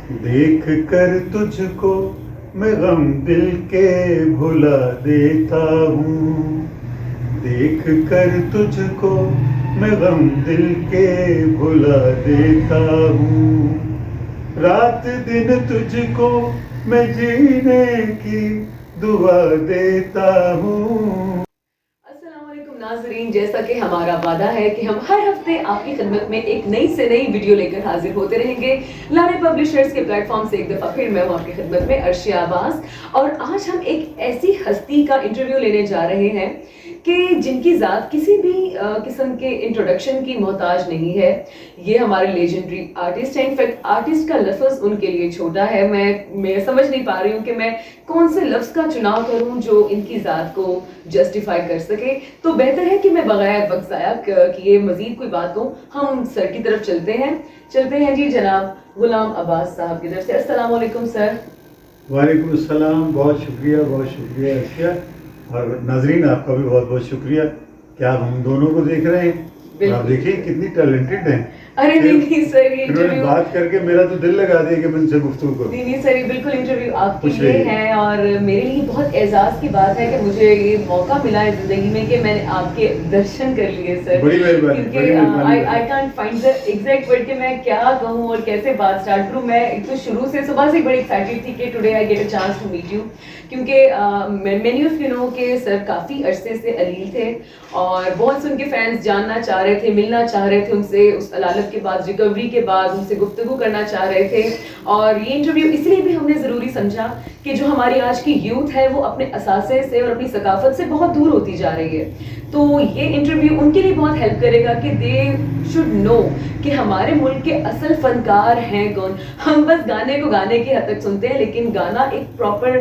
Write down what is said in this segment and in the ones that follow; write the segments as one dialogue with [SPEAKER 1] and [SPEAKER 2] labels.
[SPEAKER 1] دیکھ کر تجھ کو میں غم دل کے بھلا دیتا ہوں، دیکھ کر تجھ کو میں غم دل کے بھلا دیتا ہوں، رات دن تجھ کو میں جینے کی دعا دیتا ہوں۔
[SPEAKER 2] السلام علیکم ناظرین، جیسا کہ ہمارا وعدہ ہے کہ ہم ہر ہفتے آپ کی خدمت میں ایک نئی سے نئی ویڈیو لے کر حاضر ہوتے رہیں گے لانے پبلشرز کے پلیٹ فارم سے ایک دفعہ پھر میں ہوں آپ کی خدمت میں عرشیہ عباس، اور آج ہم ایک ایسی ہستی کا انٹرویو لینے جا رہے ہیں کہ جن کی ذات کسی بھی قسم کے انٹروڈکشن کی محتاج نہیں ہے۔ یہ ہمارے لیجنڈری آرٹسٹ ہیں، انفیکٹ آرٹسٹ کا لفظ ان کے لیے چھوٹا ہے۔ میں سمجھ نہیں پا رہی ہوں کہ میں کون سے لفظ کا چناؤ کروں جو ان کی ذات کو جسٹیفائی کر سکے، تو بہتر ہے کہ میں بغیر وقت ضائع کیے مزید کوئی بات کہوں، ہم سر کی طرف چلتے ہیں جی جناب غلام عباس صاحب کی طرف سے۔ السلام علیکم سر۔
[SPEAKER 1] وعلیکم السلام، بہت شکریہ عرشیہ، اور ناظرین آپ کا بھی بہت بہت شکریہ کہ آپ ہم دونوں کو دیکھ رہے ہیں۔ آپ دیکھیے کتنی ٹیلنٹڈ ہیں۔
[SPEAKER 2] ارے نہیں سر، یہ انٹرویو
[SPEAKER 1] بات کر کے میرا تو دل لگا دیا کہ میں ان سے گفتگو کروں۔
[SPEAKER 2] نہیں سر، یہ بالکل انٹرویو آپ کے لیے ہے، اور میرے لیے بہت اعزاز کی بات ہے کہ مجھے یہ موقع ملا ہے زندگی میں کہ میں نے آپ کے درشن کر لیے سر۔
[SPEAKER 1] بڑی مہربانی،
[SPEAKER 2] کیونکہ I can't find the exact word کہ میں کیا کہوں اور کیسے بات اسٹارٹ کروں۔ میں تو شروع سے صبح سے بڑی ایکسائٹیڈ تھی کہ today I get a chance to meet you, کیونکہ مینی آف یو نو کہ سر کافی عرصے سے علیل تھے اور بہت سے ان کے فینس جاننا چاہ رہے تھے، ملنا چاہ رہے تھے ان سے، اس علالت کے بعد ریکوری کے بعد ان سے گفتگو کرنا چاہ رہے تھے۔ اور یہ انٹرویو اس لیے بھی ہم نے ضروری سمجھا کہ جو ہماری آج کی یوتھ ہے وہ اپنے اثاثے سے اور اپنی ثقافت سے بہت دور ہوتی جا رہی ہے، تو یہ انٹرویو ان کے لیے بہت ہیلپ کرے گا کہ دے شوڈ نو کہ ہمارے ملک کے اصل فنکار ہیں کون۔ ہم بس گانے کو گانے کی حد تک سنتے ہیں، لیکن گانا ایک پراپر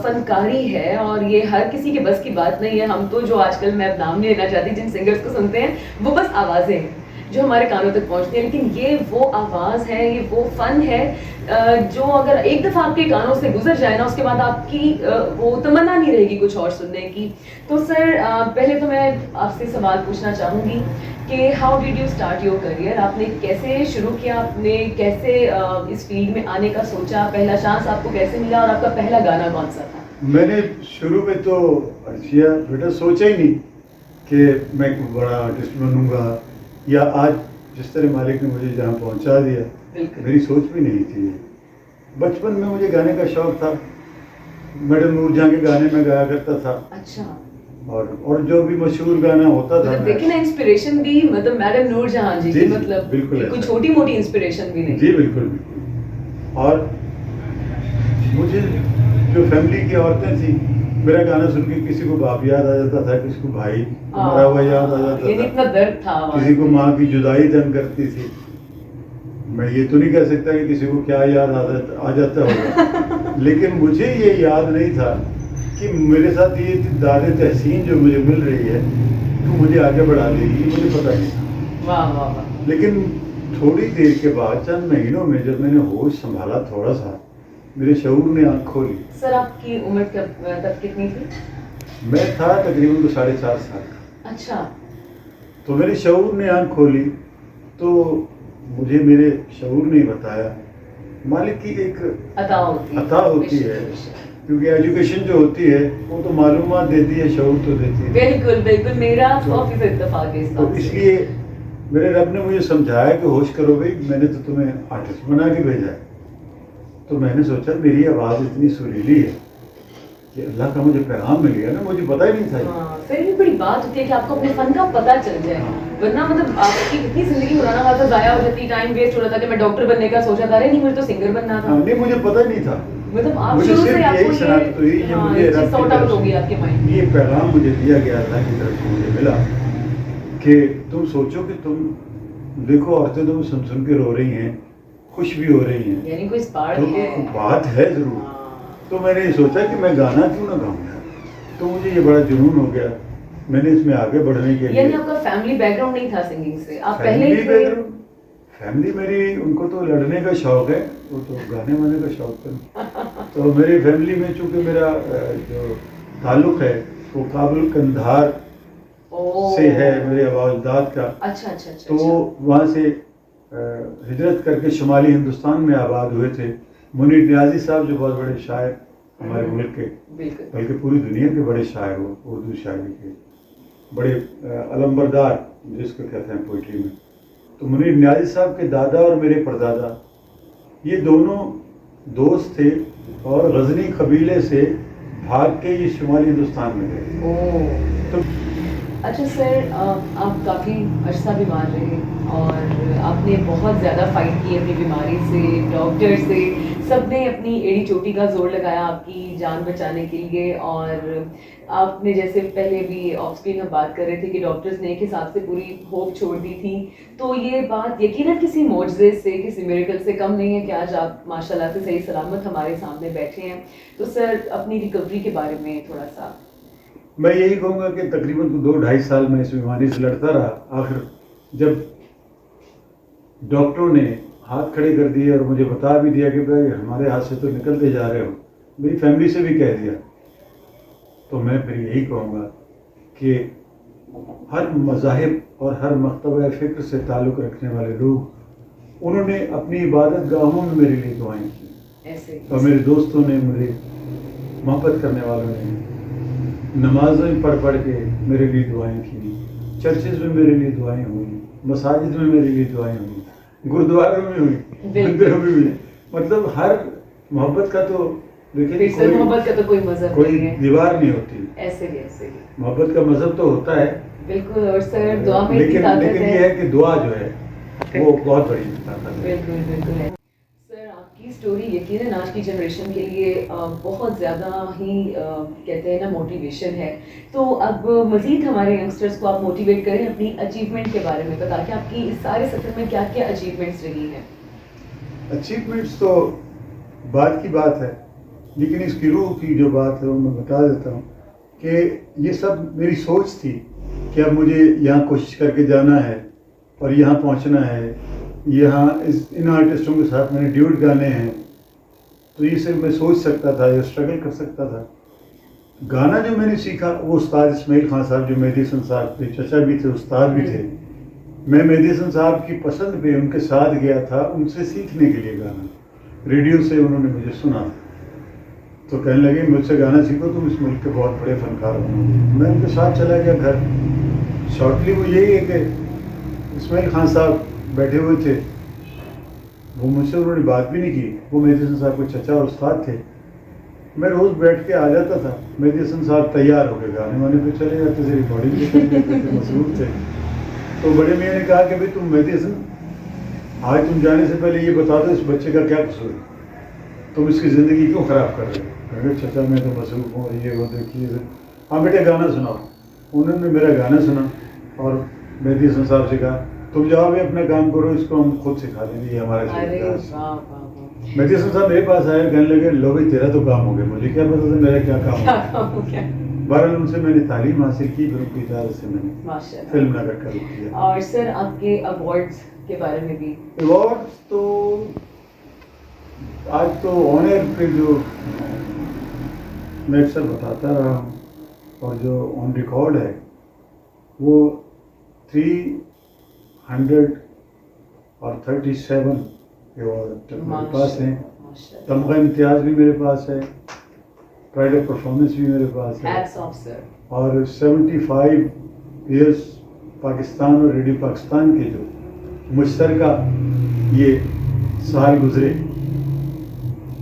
[SPEAKER 2] فنکاری ہے اور یہ ہر کسی کے بس کی بات نہیں ہے۔ ہم تو جو آج کل، میں اب نام نہیں لینا چاہتی، جن سنگرز کو سنتے ہیں وہ بس آوازیں ہیں جو ہمارے کانوں تک پہنچتی ہیں، لیکن یہ وہ آواز ہے، یہ وہ فن ہے جو اگر ایک دفعہ آپ کے کانوں سے گزر جائے نا، اس کے بعد آپ کی وہ تمنا نہیں رہے گی کچھ اور سننے کی۔ تو سر پہلے تو میں آپ سے سوال پوچھنا چاہوں گی کہ how did you start your career? آپ نے کیسے شروع کیا؟ آپ نے کیسے اس فیلڈ میں آنے کا سوچا؟ پہلا چانس آپ کو کیسے ملا اور آپ کا پہلا گانا کون سا تھا؟
[SPEAKER 1] میں نے شروع میں تو عرشیہ بیٹا سوچا ہی نہیں کہ میں بڑا آرٹسٹ بنوں گا، یا آج جس طرح مالک نے مجھے جہاں پہنچا دیا، میری سوچ بھی نہیں تھی۔ بچپن میں مجھے گانے کا شوق تھا، میڈم نور جہاں کے گانے میں گایا کرتا تھا۔
[SPEAKER 2] اچھا،
[SPEAKER 1] اور جو بھی مشہور گانا ہوتا تھا،
[SPEAKER 2] دیکھیں نا انسپریشن بھی مطلب میڈم نور جہاں جی، مطلب
[SPEAKER 1] بالکل
[SPEAKER 2] کوئی چھوٹی موٹی انسپریشن بھی نہیں۔
[SPEAKER 1] جی بالکل۔ اور مجھے جو فیملی کی عورتیں تھیں، میرا گانا سن کے کسی کو باپ یاد آ جاتا تھا، کسی کو بھائی مرا ہوا یاد آ جاتا
[SPEAKER 2] تھا، اتنا درد تھا،
[SPEAKER 1] کسی کو ماں کی جدائی تنگ کرتی تھی۔ میں یہ تو نہیں کہہ سکتا کہ کسی کو کیا یاد آ جاتا ہوگا، لیکن مجھے یہ یاد نہیں تھا کہ میرے ساتھ یہ داد تحسین جو مجھے مل رہی ہے تو مجھے آگے بڑھا دے گی، مجھے پتہ نہیں تھا۔
[SPEAKER 2] واہ واہ واہ۔
[SPEAKER 1] لیکن تھوڑی دیر کے بعد، چند مہینوں میں، جب میں نے ہوش سنبھالا تھوڑا سا، میرے شعور نے آنکھ کھولی۔
[SPEAKER 2] سر آپ کی عمر تب کتنی تھی؟
[SPEAKER 1] میں تھا تقریباً 4.5 سال کا۔
[SPEAKER 2] اچھا۔ تو
[SPEAKER 1] میرے شعور نے آنکھ کھولی، تو مجھے میرے شعور نے بتایا مالک کی ایک عطا ہوتی ہے، کیونکہ ایجوکیشن جو ہوتی ہے وہ تو معلومات دیتی ہے، شعور تو دیتی ہے۔
[SPEAKER 2] بالکل بالکل، میرا 100% اتفاق ہے اس
[SPEAKER 1] تو
[SPEAKER 2] بات سے۔
[SPEAKER 1] اس لیے میرے رب نے مجھے سمجھایا کہ ہوش کرو بھائی، میں نے تو تمہیں آرٹسٹ بنا کے بھیجا ہے۔ تو میں نے سوچا میری آواز اتنی سریلی ہے کہ اللہ کا مجھے پیغام مل گیا نا، مجھے پتہ ہی نہیں تھا۔
[SPEAKER 2] پھر بھی بڑی بات ہوتی ہے کہ آپ کو اپنے فن کا پتہ چل جائے، ورنہ مطلب آپ کی اتنی زندگی پرانا خاصا ضائع ہو جاتی، ٹائم ویسٹ ہو رہا تھا کہ میں ڈاکٹر بننے کا سوچا تھا، نہیں مجھے تو سنگر بننا تھا۔
[SPEAKER 1] نہیں، مجھے پتہ ہی نہیں تھا،
[SPEAKER 2] مطلب آپ
[SPEAKER 1] مجھے
[SPEAKER 2] شروع
[SPEAKER 1] صرف
[SPEAKER 2] سے آپ
[SPEAKER 1] یہی
[SPEAKER 2] کو
[SPEAKER 1] شناخت ہوئی، یہ مجھے رب
[SPEAKER 2] سارٹ آؤٹ ہو گیا آپ کے مائنڈ،
[SPEAKER 1] یہ پیغام مجھے دیا گیا اللہ کی طرف سے مجھے ملا کہ تم سوچو کہ تم دیکھو عورتیں تم سن کے رو رہی ہیں، خوش بھی ہو رہی ہیں،
[SPEAKER 2] یعنی کوئی اسپارک
[SPEAKER 1] تو
[SPEAKER 2] ہے،
[SPEAKER 1] بات ہے ضرور۔ تو میں نے یہ سوچا کہ میں گانا کیوں نہ گاؤں گا، تو مجھے یہ بڑا جنون ہو گیا، میں نے اس میں آگے بڑھنے کے لیے۔
[SPEAKER 2] یعنی آپ کا فیملی بیک گراؤنڈ نہیں تھا سنگنگ سے، آپ پہلے ہی
[SPEAKER 1] فیملی میری، ان کو تو لڑنے کا شوق ہے، وہ تو گانے وانے کا شوق تھا۔ تو میری فیملی میں چونکہ میرا جو تعلق ہے وہ کابل قندھار سے ہے، میرے آباء اجداد کا۔
[SPEAKER 2] اچھا اچھا اچھا۔
[SPEAKER 1] تو وہاں سے ہجرت کر کے شمالی ہندوستان میں آباد ہوئے تھے. منیر نیازی صاحب جو بہت بڑے شاعر ہمارے ملک کے بلکہ پوری دنیا کے بڑے شاعر ہو اردو شاعری کے بڑے علمبردار جس کو کہتے ہیں پوئٹری میں. تو منیر نیازی صاحب کے دادا اور میرے پردادا یہ دونوں دوست تھے اور غزنی قبیلے سے بھاگ کے یہ شمالی ہندوستان میں گئے. تو
[SPEAKER 2] اچھا سر، آپ کافی عرصہ بیمار رہے اور آپ نے بہت زیادہ فائٹ کی اپنی بیماری سے، ڈاکٹر سے، سب نے اپنی ایڑی چوٹی کا زور لگایا آپ کی جان بچانے کے لیے. اور آپ نے جیسے پہلے بھی آف اسکرین ہم بات کر رہے تھے کہ ڈاکٹرز نے ایک حساب سے پوری ہوپ چھوڑ دی تھی. تو یہ بات یقیناً کسی معجزے سے، کسی میریکل سے کم نہیں ہے کہ آج آپ ماشاء اللہ سے صحیح سلامت ہمارے سامنے بیٹھے ہیں. تو سر اپنی ریکوری کے بارے میں تھوڑا سا.
[SPEAKER 1] میں یہی کہوں گا کہ تقریباً 2-2.5 سال میں اس بیماری سے لڑتا رہا. آخر جب ڈاکٹروں نے ہاتھ کھڑے کر دیے اور مجھے بتا بھی دیا کہ بھائی ہمارے ہاتھ سے تو نکلتے جا رہے ہو، میری فیملی سے بھی کہہ دیا، تو میں پھر یہی کہوں گا کہ ہر مذاہب اور ہر مکتبہ فکر سے تعلق رکھنے والے لوگ انہوں نے اپنی عبادت گاہوں میں میرے لیے دعائیں کی، اور میرے دوستوں نے، مجھے محبت کرنے والوں نے نمازیں پڑھ پڑھ کے میرے لیے دعائیں کی، چرچز میں میرے لیے دعائیں ہوئیں، مساجد میں میرے لیے دعائیں ہوئیں، گرودواروں میں ہوئی، مندروں میں ہوئی. مطلب ہر محبت کا تو دیکھیں
[SPEAKER 2] محبت کا تو کوئی مذہب
[SPEAKER 1] کوئی
[SPEAKER 2] نہیں ہے،
[SPEAKER 1] دیوار نہیں ہوتی.
[SPEAKER 2] ایسے بھی
[SPEAKER 1] محبت کا مذہب تو ہوتا ہے
[SPEAKER 2] بالکل. اور سر دعا میں
[SPEAKER 1] لیکن یہ ہے کہ دعا جو ہے وہ بہت بڑی طاقت ہے.
[SPEAKER 2] بالکل بالکل ہے. سر آپ کی اسٹوری یقیناً آج کی جنریشن کے لیے بہت زیادہ ہی کہتے ہیں نا موٹیویشن ہے. تو اب مزید ہمارے ینگسٹرس کو آپ موٹیویٹ کریں اپنی اچیومنٹ کے بارے میں بتا کہ آپ کی اس سارے سفر میں کیا کیا اچیومنٹس رہی ہیں.
[SPEAKER 1] اچیومنٹس تو بات کی بات ہے، لیکن اس کی روح کی جو بات ہے وہ میں بتا دیتا ہوں کہ یہ سب میری سوچ تھی کہ اب مجھے یہاں کوشش کر کے جانا ہے اور یہاں پہنچنا ہے، یہاں ان آرٹسٹوں کے ساتھ میں نے ڈیوٹ گانے ہیں. تو یہ صرف میں سوچ سکتا تھا یا اسٹرگل کر سکتا تھا. گانا جو میں نے سیکھا وہ استاد اسماعیل خان صاحب جو مہدی حسن صاحب کے چچا بھی تھے، استاد بھی تھے. میں مہدی حسن صاحب کی پسند پہ ان کے ساتھ گیا تھا ان سے سیکھنے کے لیے گانا. ریڈیو سے انہوں نے مجھے سنا تو کہنے لگے مجھ سے گانا سیکھو، تم اس ملک کے بہت بڑے فنکار بنو گے. میں ان کے ساتھ چلا گیا گھر. شارٹلی وہ یہی ہے کہ اسماعیل خان صاحب بیٹھے ہوئے تھے، وہ مجھ سے انہوں نے بات بھی نہیں کی. وہ مہدی حسن صاحب کے چچا اور استاد تھے. میں روز بیٹھ کے آ جاتا تھا. مہدی حسن صاحب تیار ہو گئے گانے وانے پہ چلے جاتے تھے، ریکارڈنگ بھی کرتے تھے، مصروف تھے. تو بڑے میاں نے کہا کہ بھائی تم مہدی حسن آج تم جانے سے پہلے یہ بتا دو اس بچے کا کیا قصور ہے، تم اس کی زندگی کیوں خراب کر رہے ہو. میں کہا چچا میں تو مصروف ہوں، یہ وہ دیکھیے. ہاں بیٹے گانا سناؤ. انہوں نے میرا گانا سنا اور مہدی حسن صاحب سے کہا تم جاؤ بھی اپنا کام کرو، اس کو ہم خود سکھا دیں گے، یہ ہمارے ساتھ. مہدی حسن صاحب میرے پاس آئے، کہنے لگے لو بھائی تیرا تو کام ہو گیا، مجھے کیا پتا تھا میرا کیا کام ہو گیا. بہرحال ان سے میں نے تعلیم حاصل کی، پھر ان کی اجازت سے میں نے فلم نگر کا رخ کیا.
[SPEAKER 2] اور سر آپ کے ایوارڈز کے بارے میں بھی.
[SPEAKER 1] ایوارڈز تو آج تو آن ایئر پہ جو میں اکثر بتاتا رہا ہوں اور جو آن ریکارڈ ہے وہ 337 ایوارڈ میرے پاس ہیں. تمغہ امتیاز بھی میرے پاس ہے، پرائڈ آف پرفارمنس بھی میرے پاس ہے. اور 75 ایئرس پاکستان اور ریڈیو پاکستان کے جو مشترکہ یہ سال گزرے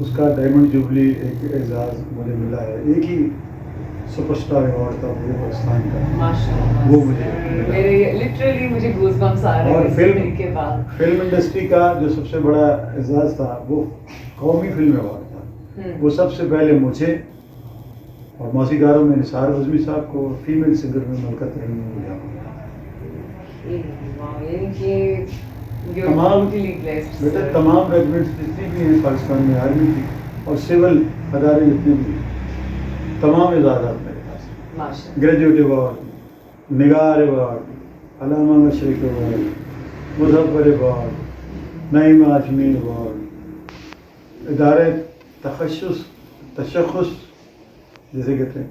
[SPEAKER 1] اس کا ڈائمنڈ جوبلی ایک اعزاز مجھے ملا ہے. ایک ہی سپر اسٹار ایوارڈ تھا مجھے پاکستان کا، وہ مجھے
[SPEAKER 2] لٹرلی مجھے گوز بمپس آ رہے ہیں. اور
[SPEAKER 1] فلم انڈسٹری کا جو سب سے بڑا اعزاز تھا وہ قومی فلم ایوارڈ تھا. وہ سب سے پہلے مجھے اور موسیقاروں میں نثار عظمی صاحب کو، فیمیل سنگر میں ملکہ ترنم نے ملا. تمام ریجمنٹس جتنی بھی ہیں پاکستان میں، آرمی کی اور سول ادارے جتنے بھی ہیں، تمام اعزازات میرے پاس. گریجویٹ ایوارڈ، نگار ایوارڈ، علامہ مشرق ایوارڈ، مظفر ایوارڈ، نعیم ہاشمی ایوارڈ، ادارے تشخص جیسے کہتے ہیں،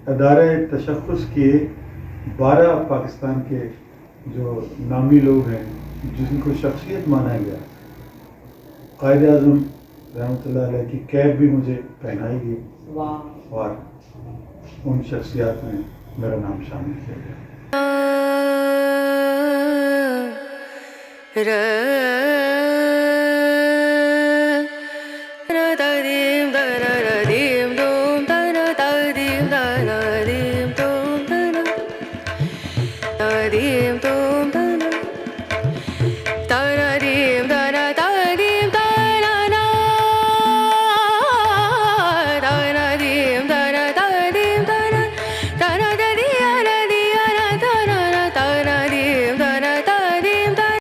[SPEAKER 1] ادارے تشخص کے 12 پاکستان کے جو نامی لوگ ہیں جن کو شخصیت مانا گیا. قائد اعظم رحمۃ اللہ علیہ کی کیپ بھی مجھے پہنائی گئی اور ان شخصیات میں میرا نام شامل کیا گیا.